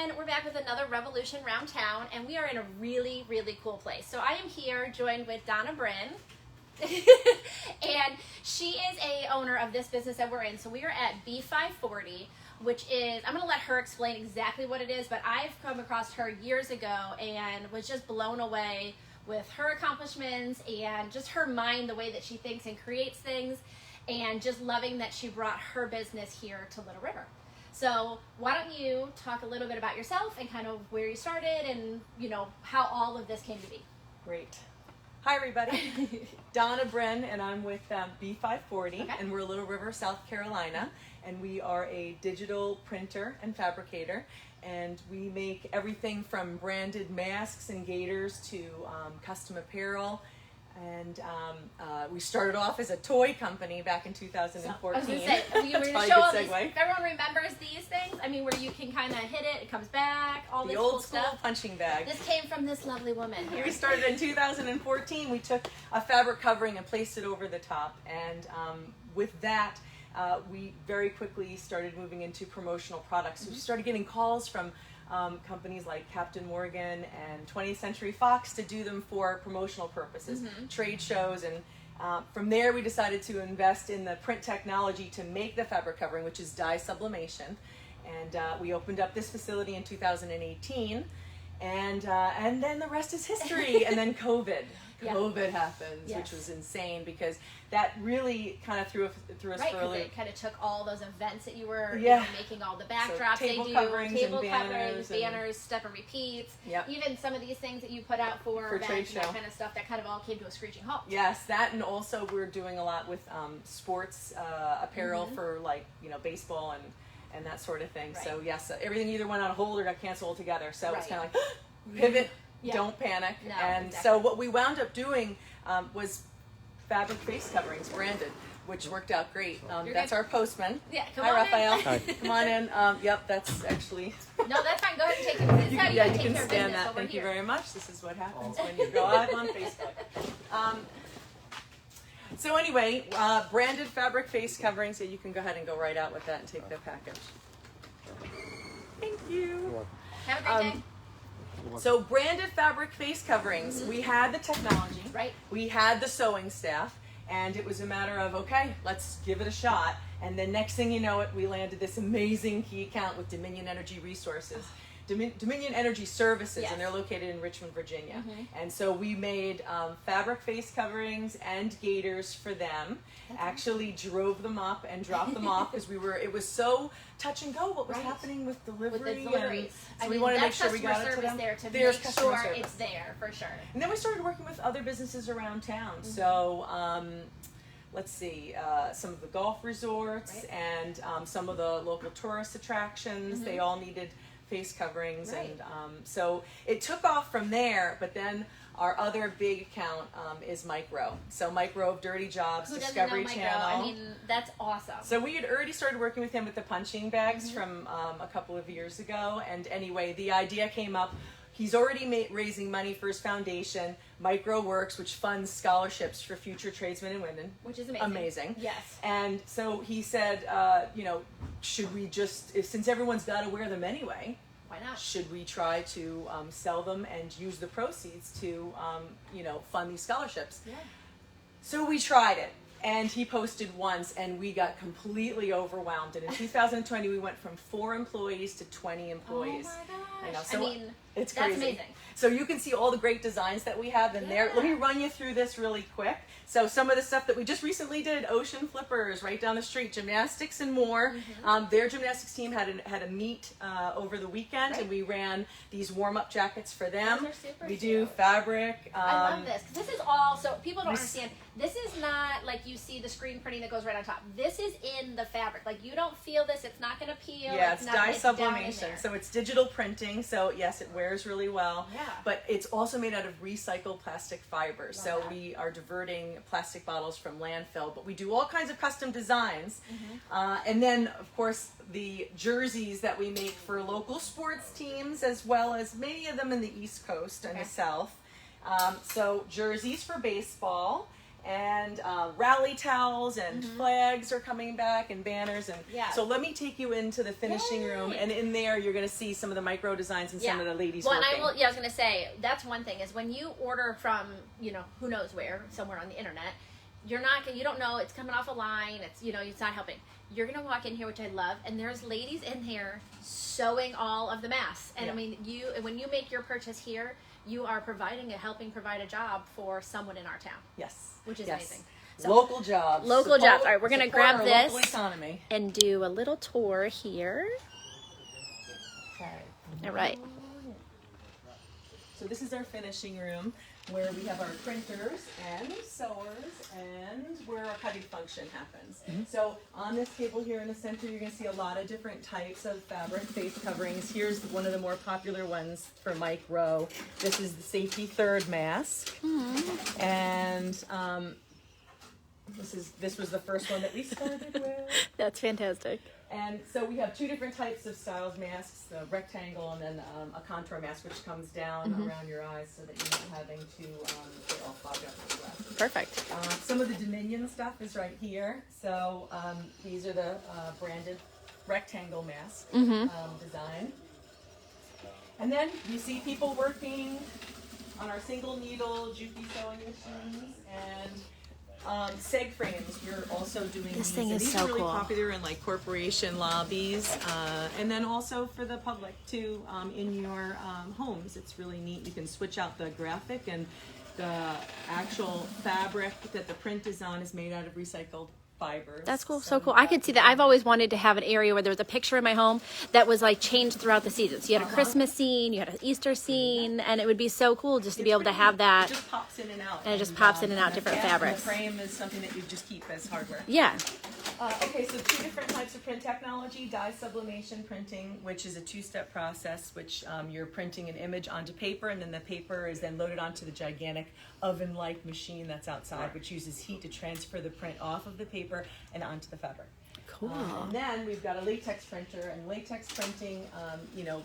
everyone. We're back with another Revolution Round Town, and we are in a really, really cool place. So I am here joined with Donna Brin, and she is a owner of this business that we're in. So we are at bFIVE40, which is, I'm going to let her explain exactly what it is, but I've come across her years ago and was just blown away with her accomplishments and just her mind, the way that she thinks and creates things, and just loving that she brought her business here to Little River. So why don't you talk a little bit about yourself and kind of where you started and, you know, how all of this came to be. Great. Hi, everybody. Donna Brin, and I'm with bFIVE40, Okay. and we're Little River, South Carolina, and we are a digital printer and fabricator, and we make everything from branded masks and gaiters to custom apparel. And we started off as a toy company back in 2014. So, I was going to say, we were going to show all these, if everyone remembers these things, I mean, where you can kind of hit it, it comes back, all this cool stuff. The old school punching bag. This came from this lovely woman here. We started in 2014. We took a fabric covering and placed it over the top. And with that, we very quickly started moving into promotional products. So we started getting calls from companies like Captain Morgan and 20th Century Fox to do them for promotional purposes, trade shows, and from there we decided to invest in the print technology to make the fabric covering, which is dye sublimation, and we opened up this facility in 2018, and then the rest is history. And then COVID happens, which was insane because that really kind of threw us for a loop. It kind of took all those events that you were making, all the backdrops, so table coverings, banners, step and repeats, Yep. even some of these things that you put out for events trade and show. that kind of stuff, that kind of all came to a screeching halt. Yes, that, and also we're doing a lot with sports apparel for, like, you know, baseball and that sort of thing. Right. So yes, everything either went on hold or got canceled altogether. So it's kind of like pivot. Don't panic. No, and so what we wound up doing was fabric face coverings, branded, which worked out great. That's our postman. Yeah, Hi, Raphael. Hi. Come on in. Yep, that's actually... No, that's fine. Go ahead and take it. This is how you can take stand that. Thank you very much. This is what happens when you go live on Facebook. So anyway, branded fabric face coverings. So you can go ahead and go right out with that and take the package. Thank you. Have a great day. So branded fabric face coverings, we had the technology, we had the sewing staff, and it was a matter of, okay, let's give it a shot. And then next thing you know it, we landed this amazing key account with Dominion Energy Resources. Dominion Energy Services, and they're located in Richmond, Virginia. And so we made fabric face coverings and gaiters for them. Actually drove them up and dropped them off because it was so touch and go what was happening with delivery. With the deliveries. So we wanted to make sure we got it to them. There to There's make sure it's there for sure. And then we started working with other businesses around town. So let's see, some of the golf resorts and some of the local tourist attractions, they all needed face coverings, and so it took off from there. But then our other big account is Micro. So Micro of Dirty Jobs, Discovery Channel. I mean, that's awesome. So we had already started working with him with the punching bags from a couple of years ago, and anyway, the idea came up. He's already raising money for his foundation, Micro Works, which funds scholarships for future tradesmen and women. Which is amazing. Yes. And so he said, you know, should we just, since everyone's got to wear them anyway, why not? Should we try to sell them and use the proceeds to, you know, fund these scholarships? Yeah. So we tried it. And he posted once, and we got completely overwhelmed. And in 2020, we went from 4 employees to 20 employees. Oh my gosh! You know, so I mean, it's crazy. That's amazing. So you can see all the great designs that we have in there. Let me run you through this really quick. So some of the stuff that we just recently did: ocean flippers right down the street, gymnastics, and more. Their gymnastics team had a meet over the weekend, and we ran these warm-up jackets for them. Those are super we cute. do fabric. I love this. This is all, so people don't understand. This is not like you see the screen printing that goes right on top. This is in the fabric. Like, you don't feel this. It's not going to peel. Yeah, it's dye sublimation. So it's digital printing. So yes, it wears really well. Yeah. But it's also made out of recycled plastic fibers. So we are diverting plastic bottles from landfill. But we do all kinds of custom designs. And then, of course, the jerseys that we make for local sports teams, as well as many of them in the East Coast and the South. So jerseys for baseball. and rally towels and flags are coming back and banners. And so let me take you into the finishing room, and in there you're going to see some of the micro designs and some of the ladies working. And I was going to say, that's one thing is when you order from, who knows where, somewhere on the internet, you don't know, it's coming off a line, it's, it's not helping. You're going to walk in here, which I love, and there's ladies in here sewing all of the masks. And I mean, when you make your purchase here, you are helping provide a job for someone in our town. Yes. Which is amazing. So, local jobs. Local jobs. All right, we're going to grab this economy and do a little tour here. Okay. All right. So this is our finishing room, where we have our printers and sewers and where our cutting function happens. So on this table here in the center, you're going to see a lot of different types of fabric face coverings. Here's one of the more popular ones for Mike Rowe. This is the Safety Third mask. And this was the first one that we started with. That's fantastic. And so we have two different types of styles masks, the rectangle and then a contour mask, which comes down around your eyes so that you're not having to get all fogged up with glasses. Perfect. Some of the Dominion stuff is right here. So these are the branded rectangle mask design. And then you see people working on our single needle Juki sewing machines and seg frames. You're also doing this these. thing is these so are really cool. popular in like corporation lobbies, and then also for the public too, in your homes. It's really neat. You can switch out the graphic, and the actual fabric that the print is on is made out of recycled fibers. That's cool. So cool. I could see that. I've always wanted to have an area where there was a picture in my home that was like changed throughout the seasons. You had a Christmas scene, you had an Easter scene, and it would be so cool just to be able to have that. It just pops in and out. And it just pops in and out different fabrics. The frame is something that you just keep as hardware. Yeah. Okay, so two different types of print technology. Dye sublimation printing, which is a two-step process, which you're printing an image onto paper, and then the paper is then loaded onto the gigantic oven-like machine that's outside, which uses heat to transfer the print off of the paper and onto the fabric. Cool. And then we've got a latex printer, and latex printing,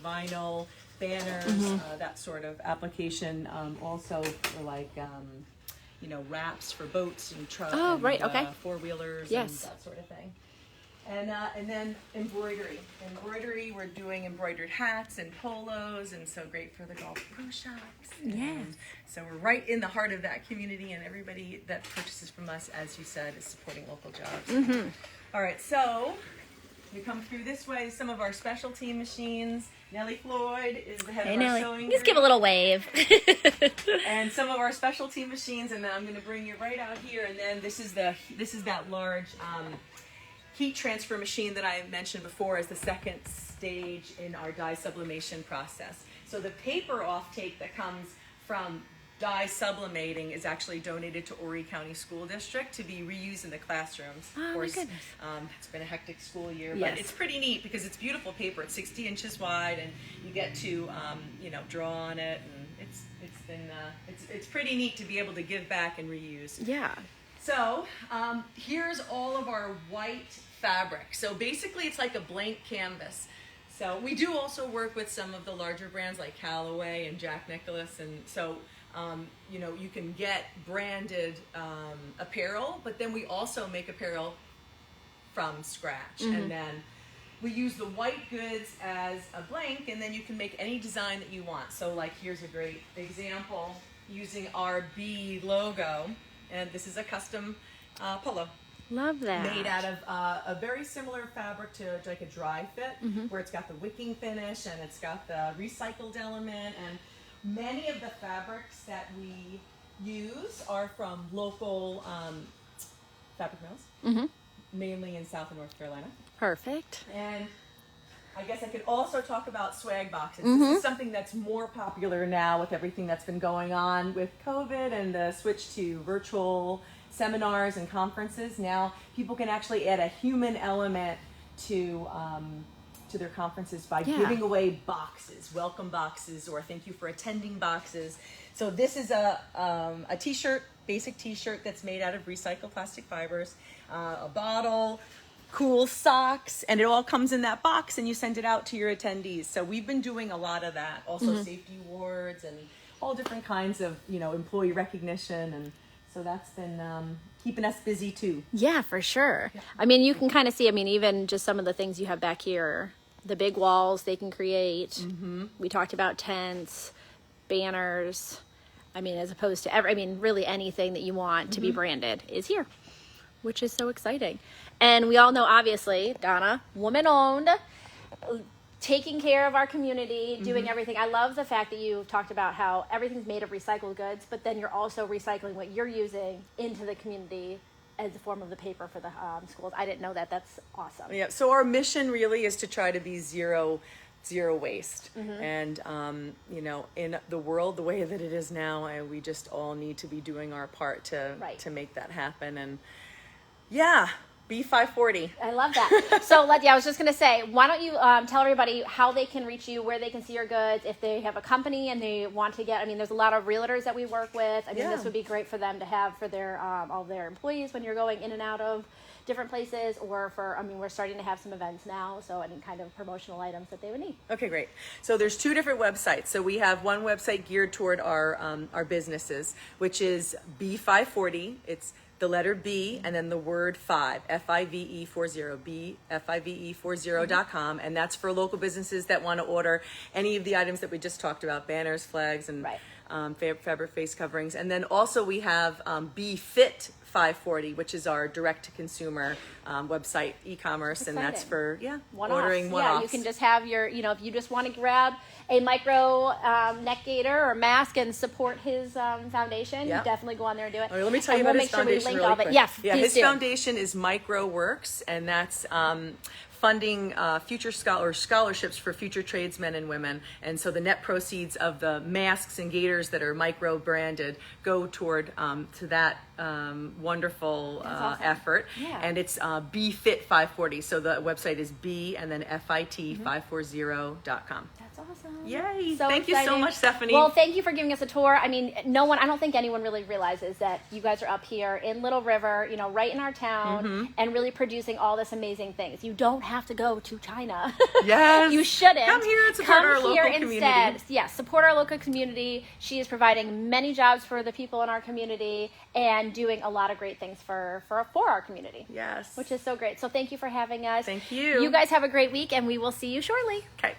vinyl, banners, that sort of application. Also for like, wraps for boats and trucks. Oh, right, okay. Four-wheelers and that sort of thing. And then embroidery. Embroidery, we're doing embroidered hats and polos, and so great for the golf pro shops. Yeah. So we're right in the heart of that community, and everybody that purchases from us, as you said, is supporting local jobs. All right, so we come through this way. Some of our specialty machines. Nellie Floyd is the head of our sewing Just give a little wave. And some of our specialty machines, and then I'm going to bring you right out here, and then this is that large heat transfer machine that I mentioned before as the second stage in our dye sublimation process. So the paper offtake that comes from dye sublimating is actually donated to Horry County School District to be reused in the classrooms. Oh, of course, my goodness. It's been a hectic school year, but it's pretty neat because it's beautiful paper. It's 60 inches wide, and you get to draw on it, and it's pretty neat to be able to give back and reuse. Yeah. So here's all of our white fabric. So basically, it's like a blank canvas. So we do also work with some of the larger brands like Callaway and Jack Nicklaus, and so you can get branded apparel, but then we also make apparel from scratch, and then we use the white goods as a blank, and then you can make any design that you want. So like here's a great example using our B logo, and this is a custom polo. Love that. Made out of a very similar fabric to like a dry fit, where it's got the wicking finish and it's got the recycled element, and many of the fabrics that we use are from local fabric mills, mainly in South and North Carolina. Perfect. And I guess I could also talk about swag boxes. This is something that's more popular now with everything that's been going on with COVID and the switch to virtual seminars and conferences. Now people can actually add a human element to their conferences by giving away boxes, welcome boxes, or thank you for attending boxes. So this is a t-shirt, basic t-shirt that's made out of recycled plastic fibers, a bottle, cool socks, and it all comes in that box, and you send it out to your attendees. So we've been doing a lot of that. Also safety awards and all different kinds of, employee recognition. And So that's been keeping us busy too. Yeah, for sure. I mean, you can kind of see, I mean, even just some of the things you have back here, the big walls they can create. Mm-hmm. We talked about tents, banners. I mean, as opposed to really anything that you want to be branded is here, which is so exciting. And we all know, obviously, Donna, woman owned, taking care of our community, doing everything. I love the fact that you talked about how everything's made of recycled goods, but then you're also recycling what you're using into the community as a form of the paper for the schools. I didn't know that. That's awesome. Yeah. So our mission really is to try to be zero waste. And you know, in the world the way that it is now, we just all need to be doing our part to make that happen. And yeah, bFIVE40. I love that. So I was just going to say, why don't you tell everybody how they can reach you, where they can see your goods, if they have a company and they want to get, I mean, there's a lot of realtors that we work with. I mean, this would be great for them to have for their all their employees when you're going in and out of different places, or for, I mean, we're starting to have some events now, so any kind of promotional items that they would need. Okay, great. So there's 2 different websites. So we have one website geared toward our businesses, which is bFIVE40. It's the letter B and then the word 5, FIVE40, bFIVE40.com, and that's for local businesses that want to order any of the items that we just talked about, banners, flags, and fabric face coverings. And then also we have bFIT540, which is our direct-to-consumer website, e-commerce, and that's for ordering one-offs. Yeah, you can just have your, you know, if you just want to grab a micro neck gaiter or mask and support his foundation, you definitely go on there and do it. All right, let me tell you about his foundation really quick. Yes, his foundation is Micro Works, and that's funding future scholarships for future tradesmen and women. And so the net proceeds of the masks and gaiters that are micro branded go toward to that wonderful effort. Yeah. And it's bFIT540. So the website is B and then FIT540.com. That's awesome. Yay. Thank you so much, Stephanie. Well, thank you for giving us a tour. I mean, I don't think anyone really realizes that you guys are up here in Little River, you know, right in our town, and really producing all this amazing things. You don't have to go to China. Yes. You shouldn't. Come here and support our local community. Instead. Yeah, support our local community. She is providing many jobs for the people in our community and doing a lot of great things for our community. Yes. Which is so great. So thank you for having us. Thank you. You guys have a great week, and we will see you shortly. Okay.